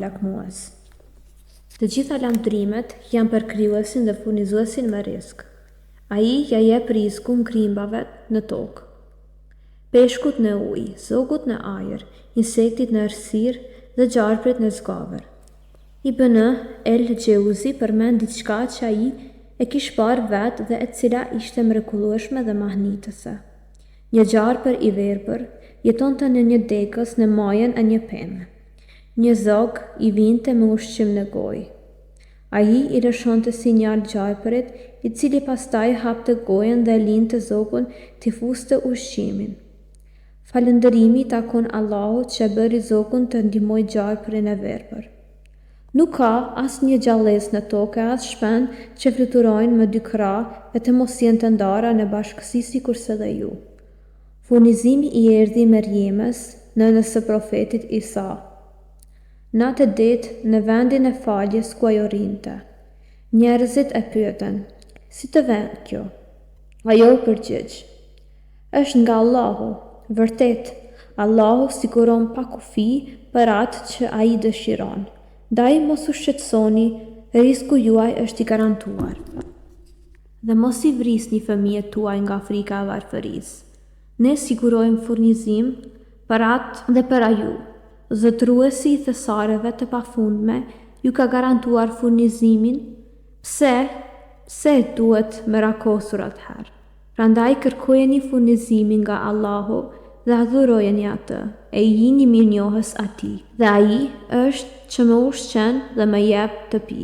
lakmues. Të gjitha lamtrimet janë për krijuesin dhe furnizuesin me risk. Ai ja jep riskun krimbave në tokë. Peshkut në ujë, zogut në ajër, insektit në errësirë dhe gjarprit në zgavër. Ibn el-Jauzi përmend diçka që ai e kish parë vetë dhe e cila ishte mrekullueshme dhe mahnitëse. Një gjarpër i verbër jetonte në një dekës në majën e një pemë. Një zog i vinte me ushqim në gojë. Ai i lëshonte sinjal gjarpërit, i cili pastaj hapte gojën dhe linte zogun t'i fuste ushqimin. Falëndërimi takon Allahut që bëri zogun të ndihmoj gjarpërin e verbër. Nuk ka asnjë gjallëz në tokë as shpend që fluturojnë me dy krah e të mos jenë të ndara në bashkësi sikurse dhe ju. Furnizimi i erdhi Merjemes, nënës së profetit Isa. Natë ditë në vendin e faljes ku ajo rinte. Njerëzit e pyeten: "Si të vjen kjo?" Ajo përgjigj: "Është nga Allahu." Vërtet, Allahu siguron pa kufi për atë që ai dëshiron. Ndaj mos u shqetësoni, risku juaj është i garantuar. Dhe mos i vrisni fëmijët tuaj nga frika e varfërisë. Ne sigurojmë furnizim për atë dhe për aju. Zotruesi i thesareve të pafundme ju ka garantuar furnizimin. Pse duhet me rakosur atëherë? Prandaj kërkojeni furnizimin nga Allahu dhe adhurojeni atë, e jini mirënjohës atij. Dhe ai është që më ushqen dhe më jep të pi.